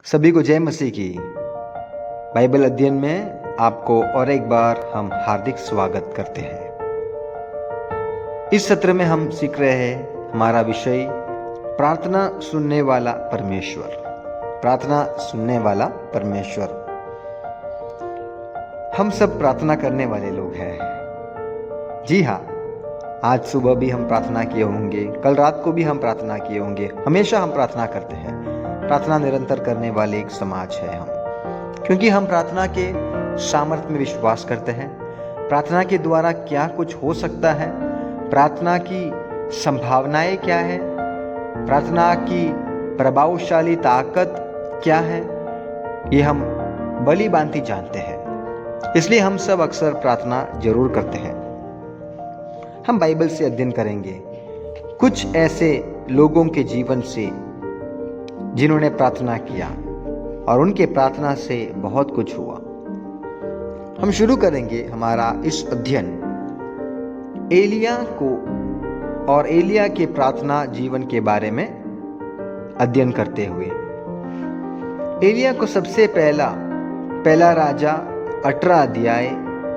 सभी को जय मसीह की। बाइबल अध्ययन में आपको और एक बार हम हार्दिक स्वागत करते हैं। इस सत्र में हम सीख रहे हैं, हमारा विषय प्रार्थना सुनने वाला परमेश्वर। प्रार्थना सुनने वाला परमेश्वर। हम सब प्रार्थना करने वाले लोग हैं। जी हाँ, आज सुबह भी हम प्रार्थना किए होंगे, कल रात को भी हम प्रार्थना किए होंगे। हमेशा हम प्रार्थना करते हैं। प्रार्थना निरंतर करने वाले एक समाज है हम, क्योंकि हम प्रार्थना के सामर्थ्य में विश्वास करते हैं। प्रार्थना के द्वारा क्या कुछ हो सकता है, प्रार्थना की संभावनाएं क्या है, प्रार्थना की प्रभावशाली ताकत क्या है, ये हम भली भांति जानते हैं। इसलिए हम सब अक्सर प्रार्थना जरूर करते हैं। हम बाइबल से अध्ययन करेंगे कुछ ऐसे लोगों के जीवन से जिन्होंने प्रार्थना किया और उनके प्रार्थना से बहुत कुछ हुआ। हम शुरू करेंगे हमारा इस अध्ययन एलिया को और एलिया के प्रार्थना जीवन के बारे में अध्ययन करते हुए। एलिया को सबसे पहला राजा 18 अध्याय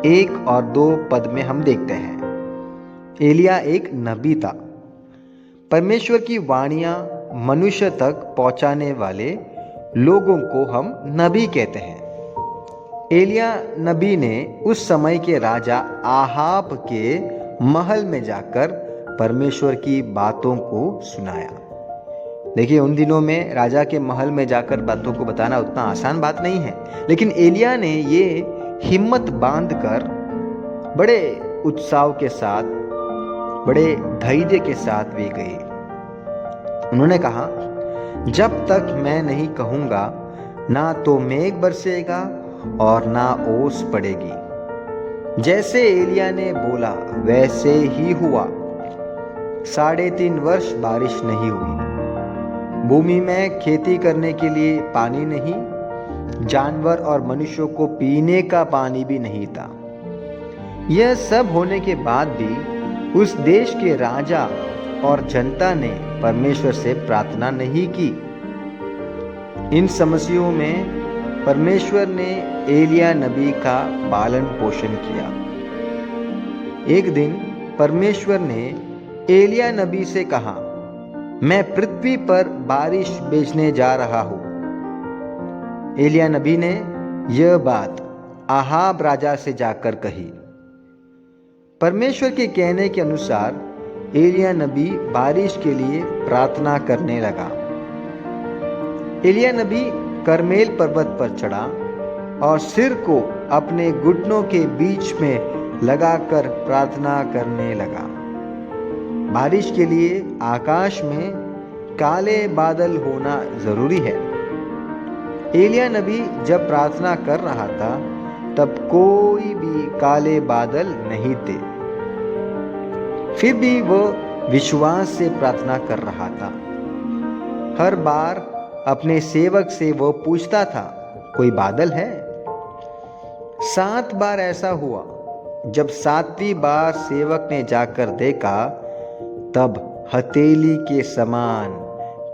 1 और 2 पद में हम देखते हैं। एलिया एक नबी था। परमेश्वर की वाणियां मनुष्य तक पहुंचाने वाले लोगों को हम नबी कहते हैं। एलिया नबी ने उस समय के राजा आहाब के महल में जाकर परमेश्वर की बातों को सुनाया। देखिए, उन दिनों में राजा के महल में जाकर बातों को बताना उतना आसान बात नहीं है, लेकिन एलिया ने ये हिम्मत बांधकर बड़े उत्साह के साथ, बड़े धैर्य के साथ वे गए। उन्होंने कहा, जब तक मैं नहीं कहूंगा ना तो मेघ बरसेगा और ना ओस पड़ेगी। जैसे एलिया ने बोला वैसे ही हुआ। 3.5 वर्ष बारिश नहीं हुई। भूमि में खेती करने के लिए पानी नहीं, जानवर और मनुष्यों को पीने का पानी भी नहीं था। यह सब होने के बाद भी उस देश के राजा और जनता ने परमेश्वर से प्रार्थना नहीं की। इन समस्याओं में परमेश्वर ने एलिया नबी का पालन पोषण किया। एक दिन परमेश्वर ने एलिया नबी से कहा, मैं पृथ्वी पर बारिश भेजने जा रहा हूं। एलिया नबी ने यह बात आहाब राजा से जाकर कही। परमेश्वर के कहने के अनुसार एलिया नबी बारिश के लिए प्रार्थना करने लगा। एलिया नबी करमेल पर्वत पर चढ़ा और सिर को अपने घुटनों के बीच में लगाकर प्रार्थना करने लगा। बारिश के लिए आकाश में काले बादल होना जरूरी है। एलिया नबी जब प्रार्थना कर रहा था तब कोई भी काले बादल नहीं थे। फिर भी वो विश्वास से प्रार्थना कर रहा था। हर बार अपने सेवक से वो पूछता था, कोई बादल है? 7 बार ऐसा हुआ। जब 7वीं बार सेवक ने जाकर देखा तब हथेली के समान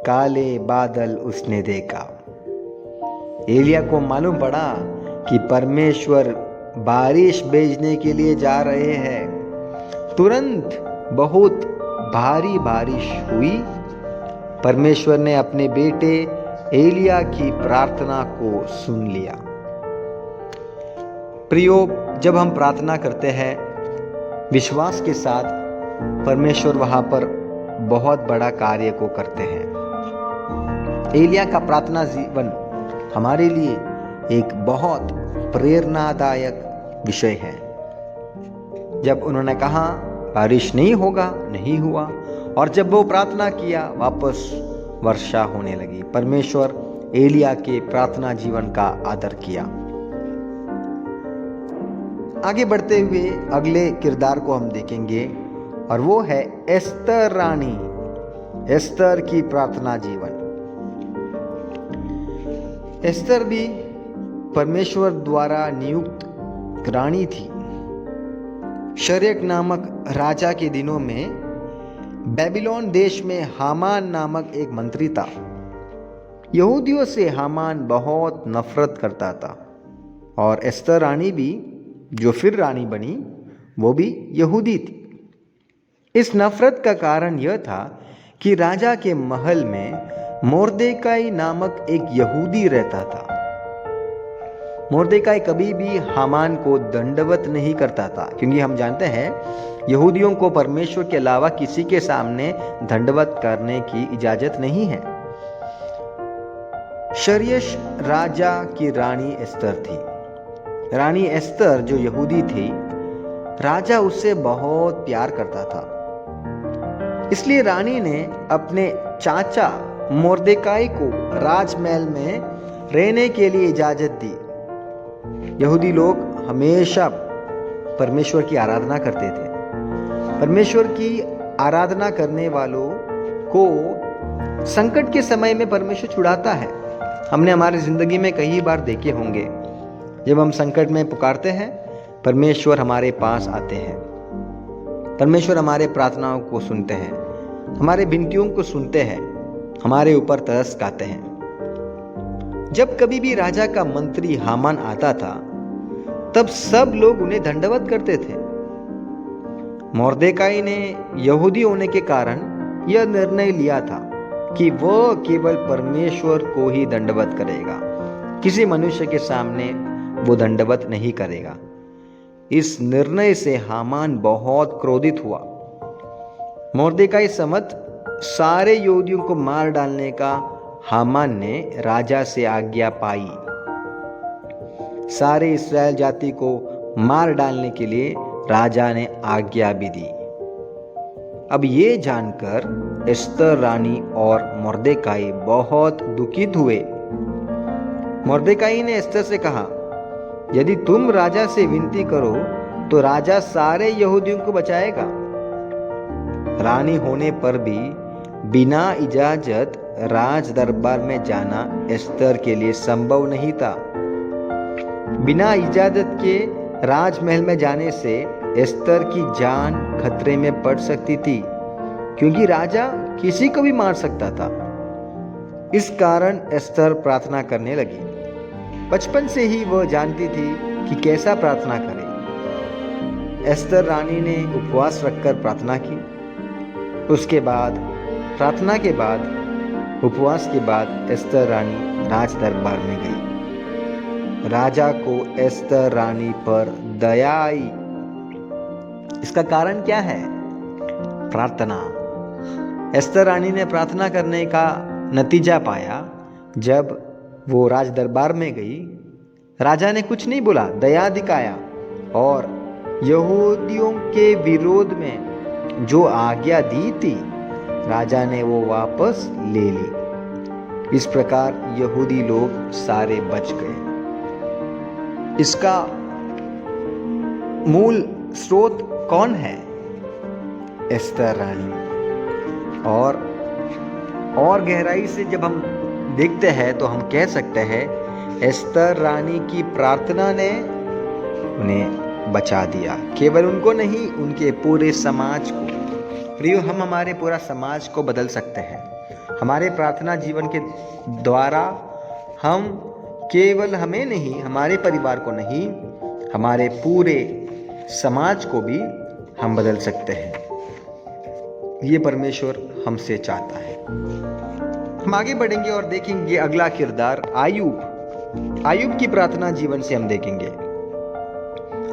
काले बादल उसने देखा। एलिया को मालूम पड़ा कि परमेश्वर बारिश भेजने के लिए जा रहे हैं। तुरंत बहुत भारी बारिश हुई। परमेश्वर ने अपने बेटे एलिया की प्रार्थना को सुन लिया। प्रियो, जब हम प्रार्थना करते हैं विश्वास के साथ, परमेश्वर वहां पर बहुत बड़ा कार्य को करते हैं। एलिया का प्रार्थना जीवन हमारे लिए एक बहुत प्रेरणादायक विषय है। जब उन्होंने कहा बारिश नहीं होगा, नहीं हुआ, और जब वो प्रार्थना किया वापस वर्षा होने लगी। परमेश्वर एलिया के प्रार्थना जीवन का आदर किया। आगे बढ़ते हुए अगले किरदार को हम देखेंगे और वो है एस्तर रानी। एस्तर की प्रार्थना जीवन। एस्तर भी परमेश्वर द्वारा नियुक्त रानी थी। शरेक नामक राजा के दिनों में बेबीलोन देश में हामान नामक एक मंत्री था। यहूदियों से हामान बहुत नफरत करता था और एस्तर रानी भी, जो फिर रानी बनी, वो भी यहूदी थी। इस नफरत का कारण यह था कि राजा के महल में मोर्देकाई नामक एक यहूदी रहता था। मोर्देकाई कभी भी हामान को दंडवत नहीं करता था, क्योंकि हम जानते हैं यहूदियों को परमेश्वर के अलावा किसी के सामने दंडवत करने की इजाजत नहीं है। शर्यश राजा की रानी एस्तर थी। रानी एस्तर जो यहूदी थी, राजा उससे बहुत प्यार करता था। इसलिए रानी ने अपने चाचा मोर्देकाई को राजमहल में रहने के लिए इजाजत दी। यहूदी लोग हमेशा परमेश्वर की आराधना करते थे। परमेश्वर की आराधना करने वालों को संकट के समय में परमेश्वर छुड़ाता है। हमने हमारी जिंदगी में कई बार देखे होंगे, जब हम संकट में पुकारते हैं, परमेश्वर हमारे पास आते हैं। परमेश्वर हमारे प्रार्थनाओं को सुनते हैं, हमारे विनतियों को सुनते हैं, हमारे ऊपर तरस खाते हैं। जब कभी भी राजा का मंत्री हामान आता था, तब सब लोग उन्हें दंडवत करते थे। मोर्देकाई ने यहूदी होने के कारण यह निर्णय लिया था कि वह केवल परमेश्वर को ही दंडवत करेगा, किसी मनुष्य के सामने वो दंडवत नहीं करेगा। इस निर्णय से हामान बहुत क्रोधित हुआ। मोर्देकाई समत सारे यहूदियों को मार डालने का हामान ने राजा से आज्ञा पाई। सारे इस्राएल जाति को मार डालने के लिए राजा ने आज्ञा भी दी। अब ये जानकर एस्तर रानी और मोर्देकाई बहुत दुखित हुए। मोर्देकाई ने एस्तर से कहा, यदि तुम राजा से विनती करो तो राजा सारे यहूदियों को बचाएगा। रानी होने पर भी बिना इजाजत राज दरबार में जाना एस्तर के लिए संभव नहीं था। बिना इजाजत के राजमहल में जाने से एस्तर की जान खतरे में पड़ सकती थी, क्योंकि राजा किसी को भी मार सकता था। इस कारण एस्तर प्रार्थना करने लगी। बचपन से ही वह जानती थी कि कैसा प्रार्थना करे। एस्तर रानी ने उपवास रखकर प्रार्थना की। उसके बाद प्रार्थना के बाद, उपवास के बाद एस्तर रानी राज दरबार में गई। राजा को एस्तर रानी पर दया आई। इसका कारण क्या है? प्रार्थना। एस्तर रानी ने प्रार्थना करने का नतीजा पाया। जब वो राज दरबार में गई, राजा ने कुछ नहीं बोला, दया दिखाया और यहूदियों के विरोध में जो आज्ञा दी थी, राजा ने वो वापस ले ली। इस प्रकार यहूदी लोग सारे बच गए। इसका मूल स्रोत कौन है? एस्तर रानी। और गहराई से जब हम देखते हैं तो हम कह सकते हैं एस्तर रानी की प्रार्थना ने उन्हें बचा दिया। केवल उनको नहीं, उनके पूरे समाज को। प्रियो, हम हमारे पूरा समाज को बदल सकते हैं। हमारे प्रार्थना जीवन के द्वारा हम केवल हमें नहीं, हमारे परिवार को नहीं, हमारे पूरे समाज को भी हम बदल सकते हैं। ये परमेश्वर हमसे चाहता है। हम आगे बढ़ेंगे और देखेंगे अगला किरदार आयूब। आयूब की प्रार्थना जीवन से हम देखेंगे।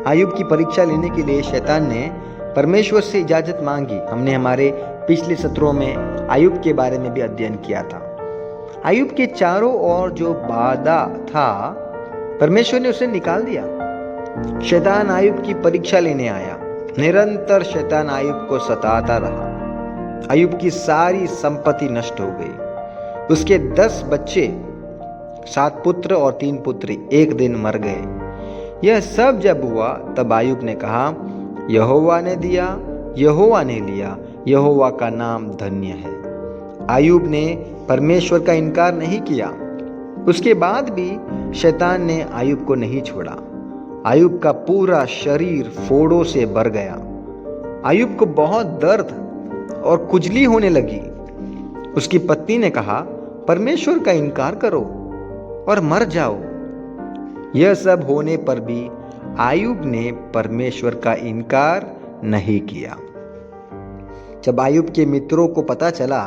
आयूब की परीक्षा लेने के लिए शैतान ने परमेश्वर से इजाजत मांगी। हमने हमारे पिछले सत्रों में आयूब के बारे में भी अध्ययन किया था। आयूब के चारों ओर जो बाधा था, परमेश्वर ने उसे निकाल दिया। शैतान आयूब की परीक्षा लेने आया। निरंतर शैतान आयूब को सताता रहा। आयूब की सारी संपत्ति नष्ट हो गई। उसके 10 बच्चे, 7 पुत्र और 3 पुत्री एक दिन मर गए। यह सब जब हुआ, तब आयूब ने कहा, यहोवा ने दिया, यहोवा ने लिया, यहोवा का नाम धन्य है। आयूब ने परमेश्वर का इनकार नहीं किया। उसके बाद भी शैतान ने आयूब को नहीं छोड़ा। आयूब का पूरा शरीर फोड़ों से भर गया। आयूब को बहुत दर्द और खुजली होने लगी। उसकी पत्नी ने कहा, परमेश्वर का इनकार करो और मर जाओ। यह सब होने पर भी आयुब ने परमेश्वर का इनकार नहीं किया। जब आयुब के मित्रों को पता चला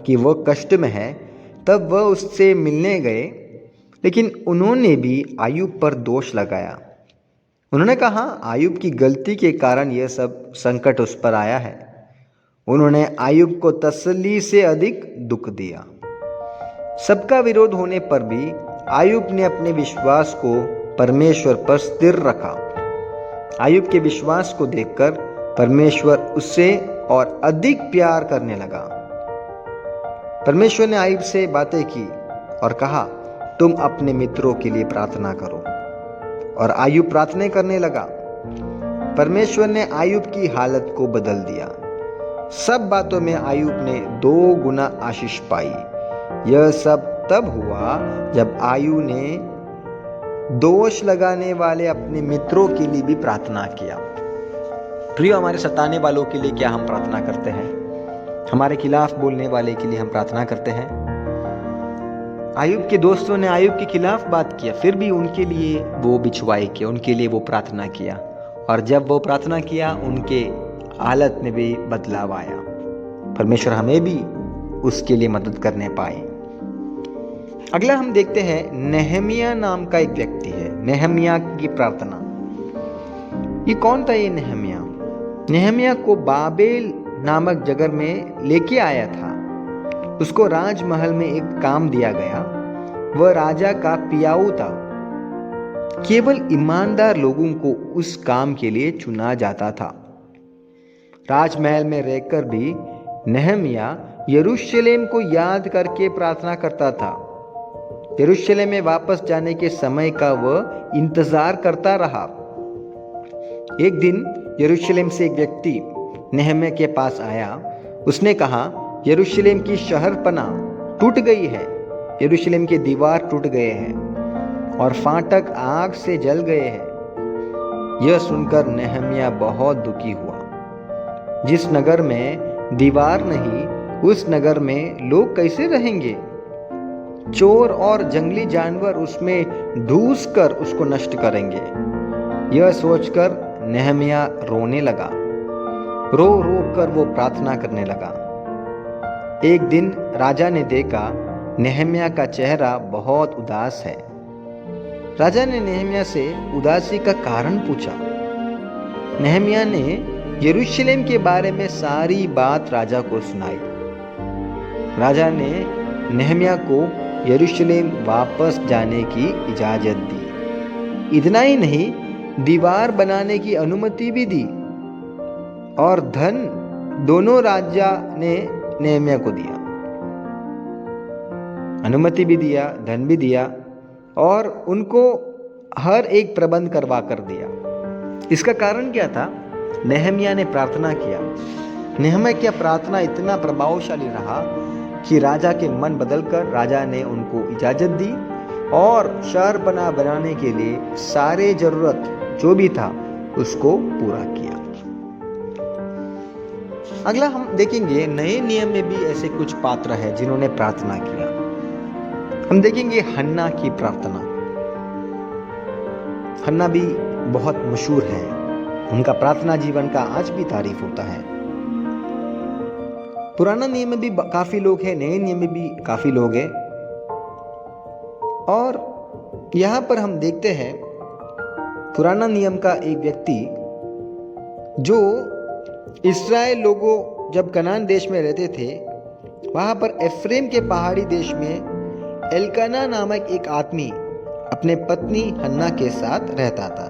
कि वह कष्ट में है, तब वह उससे मिलने गए, लेकिन उन्होंने भी आयुब पर दोष लगाया। उन्होंने कहा, आयुब की गलती के कारण यह सब संकट उस पर आया है। उन्होंने आयुब को तसल्ली से अधिक दुख दिया। सबका विरोध होने पर भी आयुब ने अपने विश्वास को परमेश्वर पर स्थिर रखा। आयुब के विश्वास को देखकर परमेश्वर उससे और अधिक प्यार करने लगा। परमेश्वर ने आयुब से बातें की और कहा, तुम अपने मित्रों के लिए प्रार्थना करो। और आयुब प्रार्थना करने लगा। परमेश्वर ने आयुब की हालत को बदल दिया। सब बातों में आयुब ने 2 गुना आशीष पाई। यह सब तब हुआ जब आयुब ने दोष लगाने वाले अपने मित्रों के लिए भी प्रार्थना किया। प्रिय, हमारे सताने वालों के लिए क्या हम प्रार्थना करते हैं? हमारे खिलाफ बोलने वाले के लिए हम प्रार्थना करते हैं। आयुब के दोस्तों ने आयुब के खिलाफ बात किया, फिर भी उनके लिए वो बिछुआई किया, उनके लिए वो प्रार्थना किया। और जब वो प्रार्थना किया, उनके हालत में भी बदलाव आया। परमेश्वर हमें भी उसके लिए मदद करने पाए। अगला हम देखते हैं, नेहमिया नाम का एक व्यक्ति है। नेहमिया की प्रार्थना। ये कौन था? ये नेहमिया नेहमिया को बाबेल नामक जगह में लेके आया था। उसको राजमहल में एक काम दिया गया। वह राजा का पियाऊ था। केवल ईमानदार लोगों को उस काम के लिए चुना जाता था। राजमहल में रहकर भी नेहमिया यरूशलेम को याद करके प्रार्थना करता था। यरूशलेम में वापस जाने के समय का वह इंतजार करता रहा। एक दिन यरूशलेम से एक व्यक्ति नेहमिया के पास आया। उसने कहा, यरूशलेम की शहरपनाह टूट गई है। यरूशलेम के दीवार टूट गए हैं और फाटक आग से जल गए हैं। यह सुनकर नेहमिया बहुत दुखी हुआ। जिस नगर में दीवार नहीं, उस नगर में लोग कैसे रहेंगे? चोर और जंगली जानवर उसमें ढूस कर उसको नष्ट करेंगे। यह सोचकर नेहमिया रोने लगा। रो रो कर वो प्रार्थना करने लगा। एक दिन राजा ने देखा नेहमिया का चेहरा बहुत उदास है। राजा ने नेहमिया से उदासी का कारण पूछा। नेहमिया ने यरूशलेम के बारे में सारी बात राजा को सुनाई। राजा ने नेहमिया को यरूशलेम वापस जाने की इजाजत दी। इतना ही नहीं, दीवार बनाने की अनुमति भी दी और धन दोनों राजा ने नेहमिया को दिया। अनुमति भी दिया, धन भी दिया और उनको हर एक प्रबंध करवा कर दिया। इसका कारण क्या था? नेहमिया ने प्रार्थना किया। नेहमिया की प्रार्थना इतना प्रभावशाली रहा कि राजा के मन बदलकर राजा ने उनको इजाजत दी और शहरपनाह बनाने के लिए सारे जरूरत जो भी था उसको पूरा किया। अगला हम देखेंगे, नए नियम में भी ऐसे कुछ पात्र हैं जिन्होंने प्रार्थना किया। हम देखेंगे हन्ना की प्रार्थना। हन्ना भी बहुत मशहूर है। उनका प्रार्थना जीवन का आज भी तारीफ होता है। पुराना नियम में भी काफी लोग हैं, नए नियम में भी काफी लोग हैं। और यहां पर हम देखते हैं पुराना नियम का एक व्यक्ति जो इस्राएल लोगों जब कनान देश में रहते थे, वहां पर एफ्रेम के पहाड़ी देश में एल्काना नामक एक आदमी अपने पत्नी हन्ना के साथ रहता था।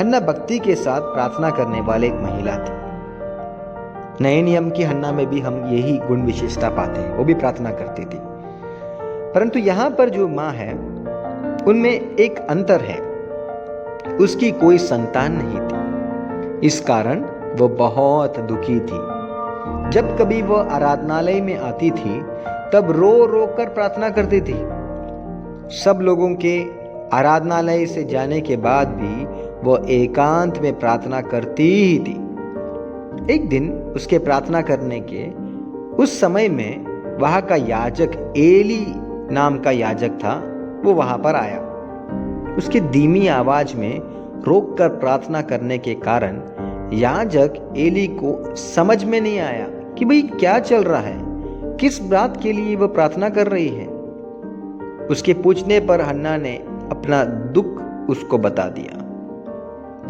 हन्ना भक्ति के साथ प्रार्थना करने वाले एक महिला थी। नए नियम की हन्ना में भी हम यही गुण विशेषता पाते हैं। वो भी प्रार्थना करती थी। परंतु यहां पर जो माँ है, उनमें एक अंतर है। उसकी कोई संतान नहीं थी। इस कारण वह बहुत दुखी थी। जब कभी वह आराधनालय में आती थी, तब रो रो कर प्रार्थना करती थी। सब लोगों के आराधनालय से जाने के बाद भी वह एकांत में प्रार्थना करती ही थी। एक दिन उसके प्रार्थना करने के उस समय में वहां का याजक एली नाम का याजक था, वो वहां पर आया। उसकी धीमी आवाज में रोककर प्रार्थना करने के कारण याजक एली को समझ में नहीं आया कि भाई क्या चल रहा है, किस बात के लिए वह प्रार्थना कर रही है। उसके पूछने पर हन्ना ने अपना दुख उसको बता दिया।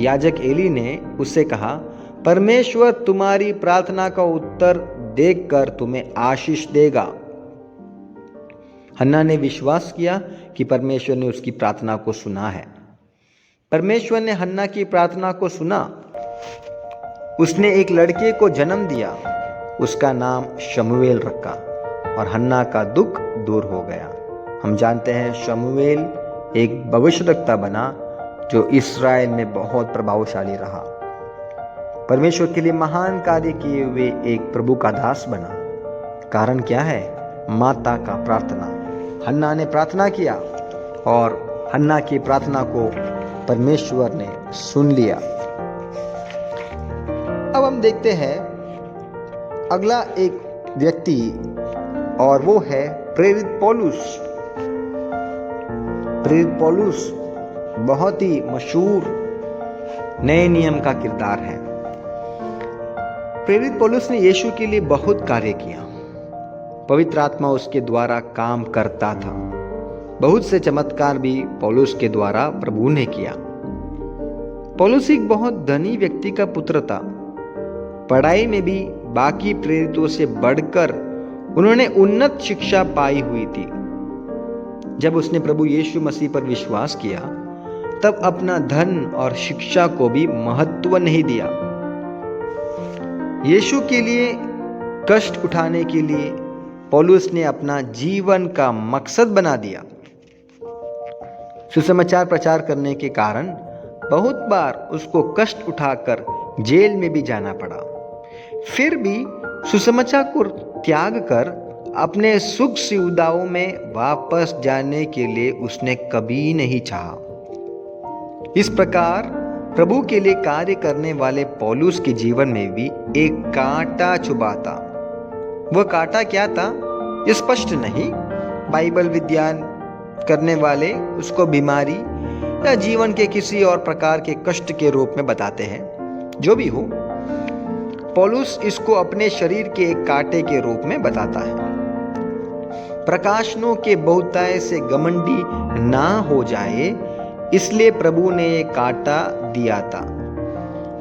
याजक एली ने उससे कहा, परमेश्वर तुम्हारी प्रार्थना का उत्तर देखकर तुम्हें आशीष देगा। हन्ना ने विश्वास किया कि परमेश्वर ने उसकी प्रार्थना को सुना है। परमेश्वर ने हन्ना की प्रार्थना को सुना। उसने एक लड़के को जन्म दिया, उसका नाम शमूएल रखा और हन्ना का दुख दूर हो गया। हम जानते हैं शमूएल एक भविष्यद्वक्ता बना जो इस्राएल में बहुत प्रभावशाली रहा। परमेश्वर के लिए महान कार्य किए हुए एक प्रभु का दास बना। कारण क्या है? माता का प्रार्थना। हन्ना ने प्रार्थना किया और हन्ना की प्रार्थना को परमेश्वर ने सुन लिया। अब हम देखते हैं अगला एक व्यक्ति और वो है प्रेरित पौलुस। प्रेरित पौलुस बहुत ही मशहूर नए नियम का किरदार है। प्रेरित पौलुस ने यीशु के लिए बहुत कार्य किया। पवित्र आत्मा उसके द्वारा काम करता था। बहुत से चमत्कार भी पौलुस के द्वारा प्रभु ने किया। पौलुस एक बहुत धनी व्यक्ति का पुत्र था। पढ़ाई में भी बाकी प्रेरितों से बढ़कर उन्होंने उन्नत शिक्षा पाई हुई थी। जब उसने प्रभु यीशु मसीह पर विश्वास किया तब अपना धन और शिक्षा को भी महत्व नहीं दिया। यीशु के लिए कष्ट उठाने के लिए पौलुस ने अपना जीवन का मकसद बना दिया। सुसमाचार प्रचार करने के कारण बहुत बार उसको कष्ट उठाकर जेल में भी जाना पड़ा। फिर भी सुसमाचार को त्याग कर अपने सुख सुविधाओं में वापस जाने के लिए उसने कभी नहीं चाहा। इस प्रकार प्रभु के लिए कार्य करने वाले पौलुस के जीवन में भी एक कांटा चुभा था। वह कांटा क्या था ये स्पष्ट नहीं। बाइबल विज्ञान करने वाले उसको बीमारी या जीवन के किसी और प्रकार के कष्ट के रूप में बताते हैं। जो भी हो, पौलुस इसको अपने शरीर के एक कांटे के रूप में बताता है। प्रकाशनों के बहुतायत से घमंडी ना हो जाए इसलिए प्रभु ने एक कांटा दिया था।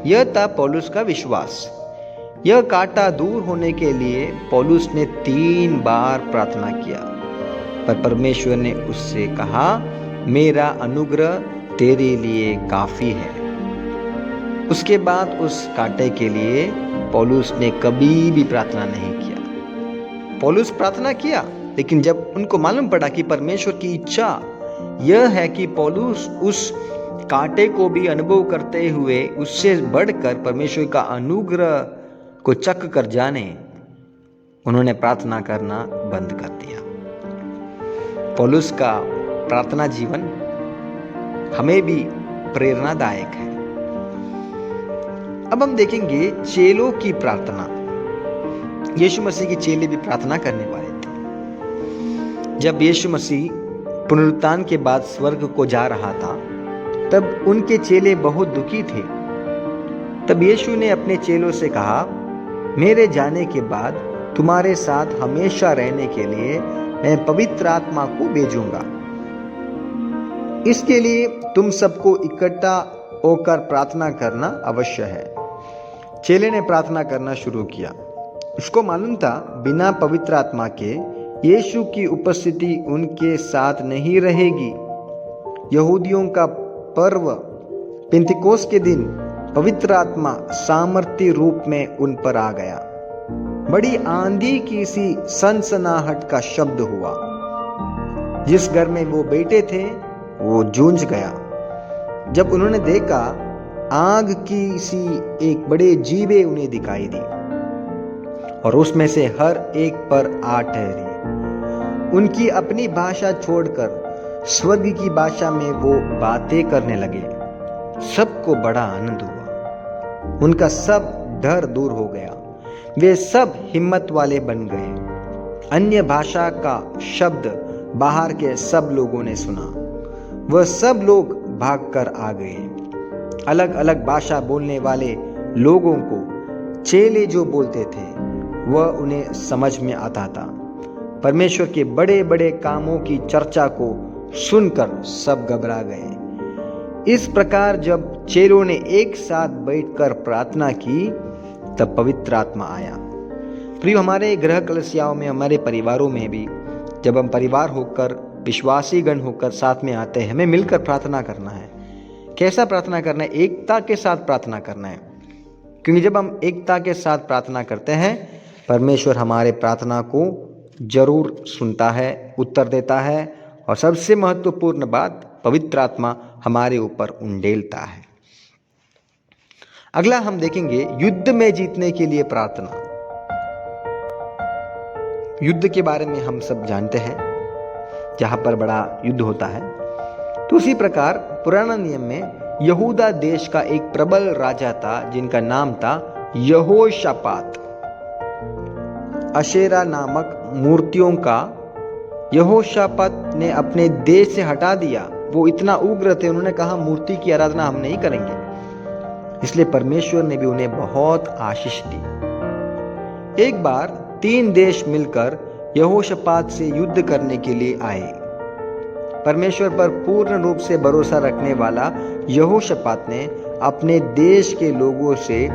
यह था पौलुस का विश्वास। यह कांटा दूर होने के लिए पौलुस ने 3 बार प्रार्थना किया, पर परमेश्वर ने उससे कहा, मेरा अनुग्रह तेरे लिए काफी है। उसके बाद उस कांटे के लिए पौलुस ने कभी भी प्रार्थना नहीं किया। पौलुस प्रार्थना किया, लेकिन जब उनको मालूम पड़ा कि परमेश्वर की इच्छा यह है कि पौलुस उस कांटे को भी अनुभव करते हुए उससे बढ़कर परमेश्वर का अनुग्रह को चख कर जाने, उन्होंने प्रार्थना करना बंद कर दिया। पौलुस का प्रार्थना जीवन हमें भी प्रेरणादायक है। अब हम देखेंगे चेलों की प्रार्थना। यीशु मसीह के चेले भी प्रार्थना करने वाले थे। जब यीशु मसीह पुनरुत्थान के बाद स्वर्ग को जा रहा था तब उनके चेले बहुत दुखी थे। तब यीशु ने अपने चेलों से कहा, मेरे जाने के बाद तुम्हारे साथ हमेशा रहने के लिए मैं पवित्र आत्मा को भेजूंगा। इसके लिए तुम सबको इकट्ठा होकर प्रार्थना करना अवश्य है। चेले ने प्रार्थना करना शुरू किया। उसको मालूम था बिना पवित्र आत्मा के यीशु की उपस्थिति उनके साथ नहीं रहेगी। यहूदियों का पर्व पेंतिकोस्त के दिन पवित्र आत्मा सामर्थ्य रूप में उन पर आ गया। बड़ी आंधी की सी सनसनाहट का शब्द हुआ। जिस घर में वो बैठे थे वो जूझ गया। जब उन्होंने देखा, आग की सी एक बड़े जीवे उन्हें दिखाई दी और उसमें से हर एक पर आ ठहरी। उनकी अपनी भाषा छोड़कर स्वर्ग की भाषा में वो बातें करने लगे। सबको बड़ा आनंद हुआ। उनका सब डर दूर हो गया। वे सब हिम्मत वाले बन गए अन्य भाषा का शब्द बाहर के सब लोगों ने सुना। वह सब लोग भागकर आ गए। अलग अलग भाषा बोलने वाले लोगों को चेले जो बोलते थे वह उन्हें समझ में आता था। परमेश्वर के बड़े बड़े कामों की चर्चा को सुनकर सब घबरा गए। इस प्रकार जब चेलों ने एक साथ बैठकर प्रार्थना की तब पवित्र आत्मा आया। प्रिय, हमारे गृह कलसियाओं में, हमारे परिवारों में भी जब हम परिवार होकर, विश्वासी गण होकर साथ में आते हैं, हमें मिलकर प्रार्थना करना है। कैसा प्रार्थना करना है? एकता के साथ प्रार्थना करना है। क्योंकि जब हम एकता के साथ प्रार्थना करते हैं, परमेश्वर हमारे प्रार्थना को जरूर सुनता है, उत्तर देता है, और सबसे महत्वपूर्ण बात, पवित्र आत्मा हमारे ऊपर उंडेलता है। अगला हम देखेंगे युद्ध में जीतने के लिए प्रार्थना। युद्ध के बारे में हम सब जानते हैं, जहां पर बड़ा युद्ध होता है। तो उसी प्रकार पुराना नियम में यहूदा देश का एक प्रबल राजा था जिनका नाम था यहोशापात। अशेरा नामक मूर्तियों का यहोशापात ने अपने देश से हटा दिया। वो इतना उग्र थे, उन्होंने कहा मूर्ति की आराधना हम नहीं करेंगे। इसलिए परमेश्वर ने भी उन्हें बहुत आशीष दी। एक बार 3 देश मिलकर यहोशापात से युद्ध करने के लिए आए। परमेश्वर पर पूर्ण रूप से भरोसा रखने वाला यहोशापात ने अपने देश के लोगों से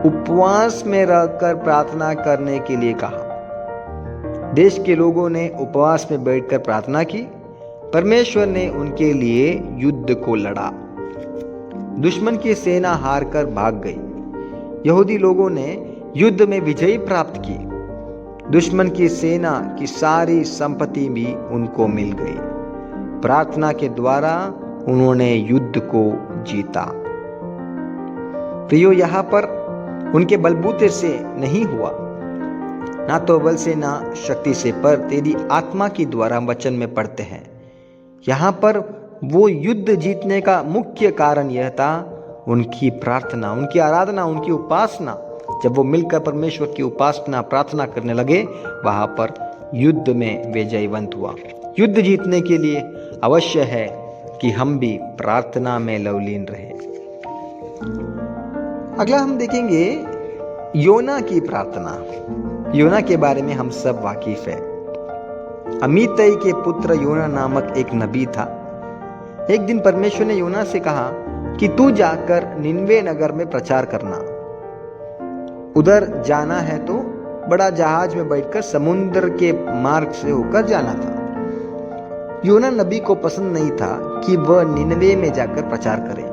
उपवास में रहकर प्रार्थना करने के लिए कहा। देश के लोगों ने उपवास में बैठकर प्रार्थना की। परमेश्वर ने उनके लिए युद्ध को लड़ा। दुश्मन की सेना हारकर भाग गई। यहूदी लोगों ने युद्ध में विजय प्राप्त की। दुश्मन की सेना की सारी संपत्ति भी उनको मिल गई। प्रार्थना के द्वारा उन्होंने युद्ध को जीता। प्रियो, यहां पर उनके बलबूते से नहीं हुआ, ना तो बल से ना शक्ति से, पर तेरी आत्मा के द्वारा हम वचन में पढ़ते हैं। यहां पर वो युद्ध जीतने का मुख्य कारण यह था उनकी प्रार्थना, उनकी आराधना, उनकी उपासना। जब वो मिलकर परमेश्वर की उपासना, प्रार्थना करने लगे, वहां पर युद्ध में वे जयवंत हुआ। युद्ध जीतने के लिए अवश्य है कि हम भी प्रार्थना में लवलीन रहे। अगला हम देखेंगे योना की प्रार्थना। योना के बारे में हम सब वाकिफ है। अमित्तई के पुत्र योना नामक एक नबी था। एक दिन परमेश्वर ने योना से कहा कि तू जाकर निनवे नगर में प्रचार करना। उधर जाना है तो बड़ा जहाज में बैठकर समुद्र के मार्ग से होकर जाना था। योना नबी को पसंद नहीं था कि वह निनवे में जाकर प्रचार करे,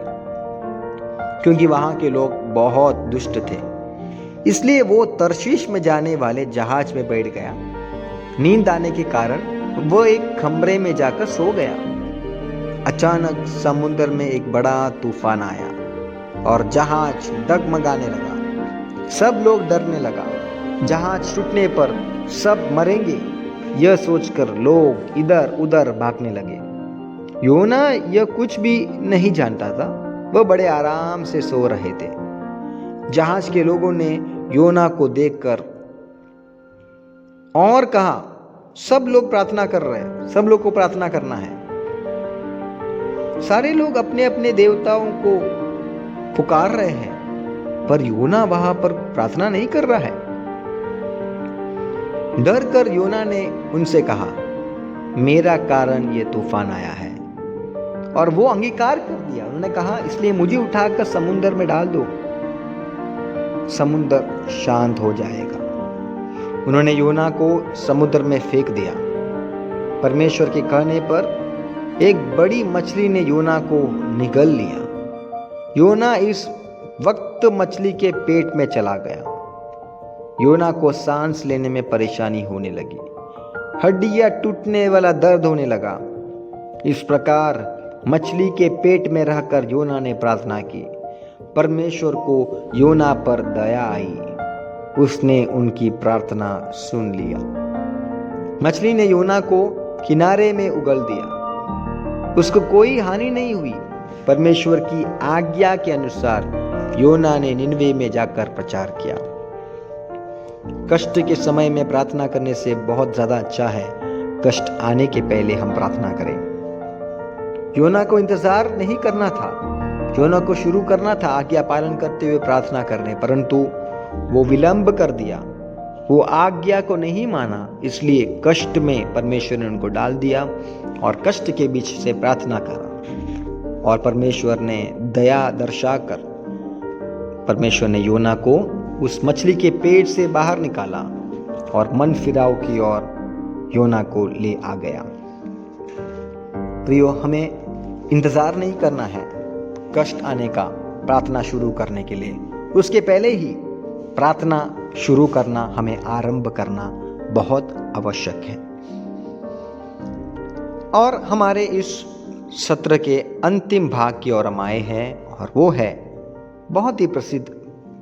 क्योंकि वहां के लोग बहुत दुष्ट थे। इसलिए वो तर्शीश में जाने वाले जहाज में बैठ गया। नींद आने के कारण वह एक कमरे में जाकर सो गया। अचानक समुद्र में एक बड़ा तूफान आया और जहाज डगमगाने लगा। सब लोग डरने लगा। जहाज टूटने पर सब मरेंगे, यह सोचकर लोग इधर उधर भागने लगे। योना यह कुछ भी नहीं जानता था। वह बड़े आराम से सो रहे थे। जहाज के लोगों ने योना को देखकर और कहा, सब लोग प्रार्थना कर रहे हैं, सब लोग को प्रार्थना करना है। सारे लोग अपने अपने देवताओं को पुकार रहे हैं, पर योना वहां पर प्रार्थना नहीं कर रहा है। डर कर योना ने उनसे कहा, मेरा कारण ये तूफान आया है। और वो अंगीकार कर दिया। उन्होंने कहा, इसलिए मुझे उठाकर समुद्र में डाल दो, समुद्र शांत हो जाएगा। उन्होंने योना को समुद्र में फेंक दिया। परमेश्वर के कहने पर एक बड़ी मछली ने योना को निगल लिया। योना इस वक्त मछली के पेट में चला गया। योना को सांस लेने में परेशानी होने लगी। हड्डियां टूटने वाला दर्द होने लगा। इस प्रकार मछली के पेट में रहकर योना ने प्रार्थना की। परमेश्वर को योना पर दया आई। उसने उनकी प्रार्थना सुन लिया। मछली ने योना को किनारे में उगल दिया। उसको कोई हानि नहीं हुई। परमेश्वर की आज्ञा के अनुसार योना ने निनवे में जाकर प्रचार किया। कष्ट के समय में प्रार्थना करने से बहुत ज़्यादा अच्छा है कष्ट आने के पहले हम प्रार्थना करें। योना को इंतजार नहीं करना था, योना को शुरू करना था आज्ञा पालन करते हुए प्रार्थना करने, परंतु वो विलंब कर दिया, वो आज्ञा को नहीं माना, इसलिए कष्ट में परमेश्वर ने उनको डाल दिया और कष्ट के बीच से प्रार्थना करा और परमेश्वर ने दया दर्शाकर परमेश्वर ने योना को उस मछली के पेट से बाहर निकाला और मन फिराव की ओर योना को ले आ गया। प्रियो, हमें इंतजार नहीं करना है कष्ट आने का प्रार्थना शुरू करने के लिए, उसके पहले ही प्रार्थना शुरू करना, हमें आरंभ करना बहुत आवश्यक है। और हमारे इस सत्र के अंतिम भाग की ओर हम आए हैं और वो है बहुत ही प्रसिद्ध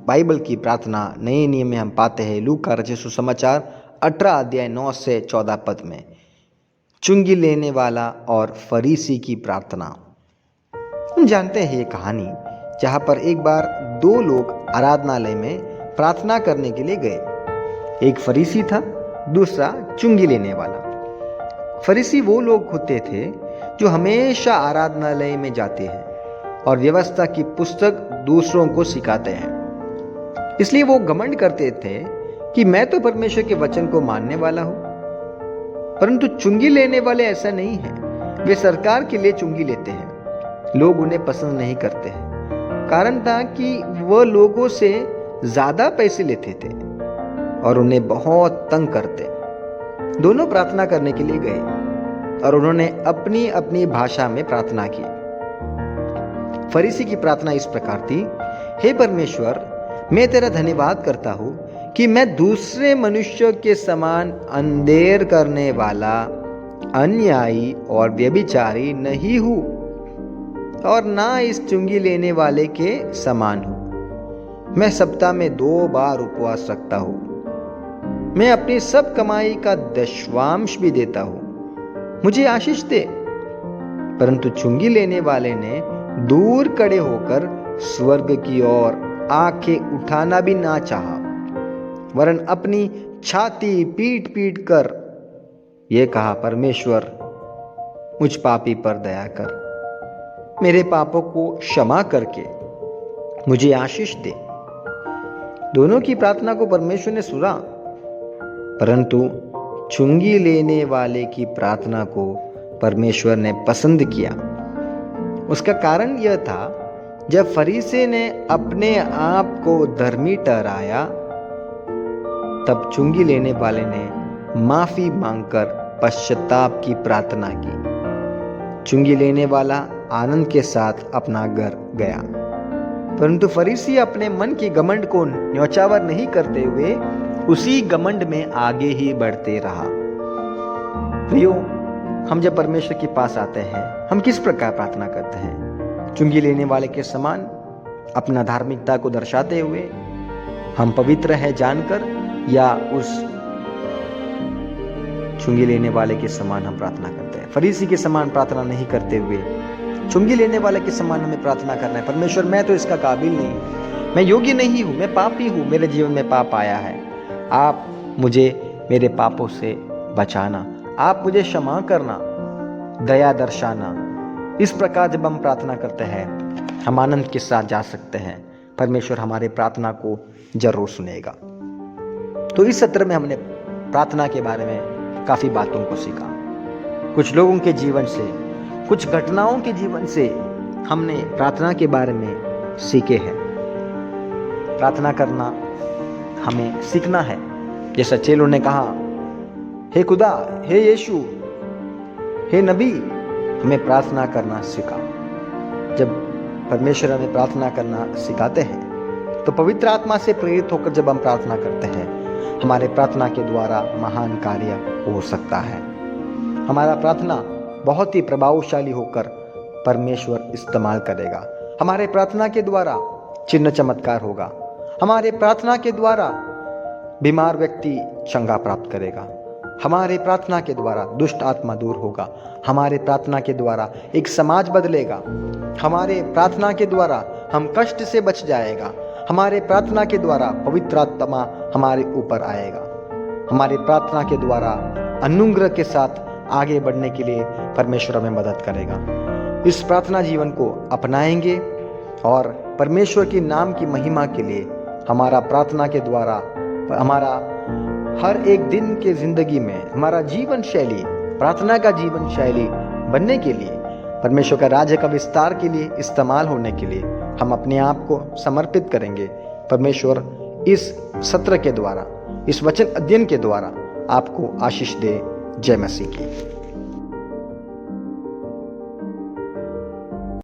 बाइबल की प्रार्थना। नए नियम में हम पाते हैं लूका रचित सुसमाचार 18 अध्याय 9 से 14 पद में चुंगी लेने वाला और फरीसी की प्रार्थना। हम जानते हैं ये कहानी जहाँ पर एक बार दो लोग आराधनालय में प्रार्थना करने के लिए गए। एक फरीसी था, दूसरा चुंगी लेने वाला। फरीसी वो लोग होते थे जो हमेशा आराधनालय में जाते हैं और व्यवस्था की पुस्तक दूसरों को सिखाते हैं। इसलिए वो घमंड करते थे कि मैं तो परमेश्वर के वचन को मानने वाला हूं। परंतु चुंगी लेने वाले ऐसा नहीं है, वे सरकार के लिए चुंगी लेते हैं। लोग उन्हें पसंद नहीं करते हैं। कारण था कि वह लोगों से ज्यादा पैसे लेते थे और उन्हें बहुत तंग करते। दोनों प्रार्थना करने के लिए गए और उन्होंने अपनी अपनी भाषा में प्रार्थना की। फरीसी की प्रार्थना इस प्रकार थी, हे परमेश्वर, मैं तेरा धन्यवाद करता हूं कि मैं दूसरे मनुष्यों के समान अंधेर करने वाला, अन्यायी और व्यभिचारी नहीं हूं और ना इस चुंगी लेने वाले के समान हूं। मैं सप्ताह में 2 बार उपवास रखता हूं। मैं अपनी सब कमाई का 10वांश भी देता हूं। मुझे आशीष दे। परंतु चुंगी लेने वाले ने दूर खड़े होकर स्वर्ग की ओर आंखें उठाना भी ना चाहा, वरन अपनी छाती पीट पीट कर यह कहा, परमेश्वर, मुझ पापी पर दया कर, मेरे पापों को क्षमा करके मुझे आशीष दे। दोनों की प्रार्थना को परमेश्वर ने सुना, परंतु चुंगी लेने वाले की प्रार्थना को परमेश्वर ने पसंद किया। उसका कारण यह था, जब फरीसी ने अपने आप को धर्मी ठहराया, तब चुंगी लेने वाले ने माफी मांगकर पश्चाताप की प्रार्थना की। चुंगी लेने वाला आनंद के साथ अपना घर गया, परंतु फरीसी अपने मन की घमंड को न्यौछावर नहीं करते हुए उसी घमंड में आगे ही बढ़ते रहा। प्रियो, हम जब परमेश्वर के पास आते हैं, हम किस प्रकार प्रार्थना करते हैं? चुंगी लेने वाले के समान अपना धार्मिकता को दर्शाते हुए हम पवित्र है जानकर, या उस चुंगी लेने वाले के समान हम प्रार्थना करते हैं? फरीसी के समान प्रार्थना नहीं करते हुए चुंगी लेने वाले के समान हमें प्रार्थना करना है, परमेश्वर, मैं तो इसका काबिल नहीं, मैं योग्य नहीं हूं, मैं पापी हूं, मेरे जीवन में पाप आया है, आप मुझे मेरे पापों से बचाना, आप मुझे क्षमा करना, दया दर्शाना। इस प्रकार जब हम प्रार्थना करते हैं, हम आनंद के साथ जा सकते हैं। परमेश्वर हमारे प्रार्थना को जरूर सुनेगा। तो इस सत्र में हमने प्रार्थना के बारे में काफी बातों को सीखा। कुछ लोगों के जीवन से, कुछ घटनाओं के जीवन से हमने प्रार्थना के बारे में सीखे हैं। प्रार्थना करना हमें सीखना है। जैसा चेलों ने कहा, हे खुदा, हे यीशु, हे नबी, हमें प्रार्थना करना सिखा। जब परमेश्वर हमें प्रार्थना करना सिखाते हैं, तो पवित्र आत्मा से प्रेरित होकर जब हम प्रार्थना करते हैं, हमारे प्रार्थना के द्वारा महान कार्य हो सकता है। हमारा प्रार्थना बहुत ही प्रभावशाली होकर परमेश्वर इस्तेमाल करेगा। हमारे प्रार्थना के द्वारा चिन्ह चमत्कार होगा। हमारे प्रार्थना के द्वारा बीमार व्यक्ति चंगा प्राप्त करेगा। हमारे प्रार्थना के द्वारा दुष्ट आत्मा दूर होगा। हमारे प्रार्थना के द्वारा एक समाज बदलेगा। हमारे प्रार्थना के द्वारा हम कष्ट से बच जाएगा। हमारे प्रार्थना के द्वारा पवित्र आत्मा हमारे ऊपर आएगा। हमारी प्रार्थना के द्वारा अनुग्रह के साथ आगे बढ़ने के लिए परमेश्वर हमें मदद करेगा। इस प्रार्थना जीवन को अपनाएंगे और परमेश्वर के नाम की महिमा के लिए हमारा प्रार्थना के द्वारा हमारा हर एक दिन के जिंदगी में हमारा जीवन शैली प्रार्थना का जीवन शैली बनने के लिए, परमेश्वर का राज्य का विस्तार के लिए इस्तेमाल होने के लिए हम अपने आप को समर्पित करेंगे। परमेश्वर इस सत्र के द्वारा, इस वचन अध्ययन के द्वारा आपको आशीष दे। जय मसीह की।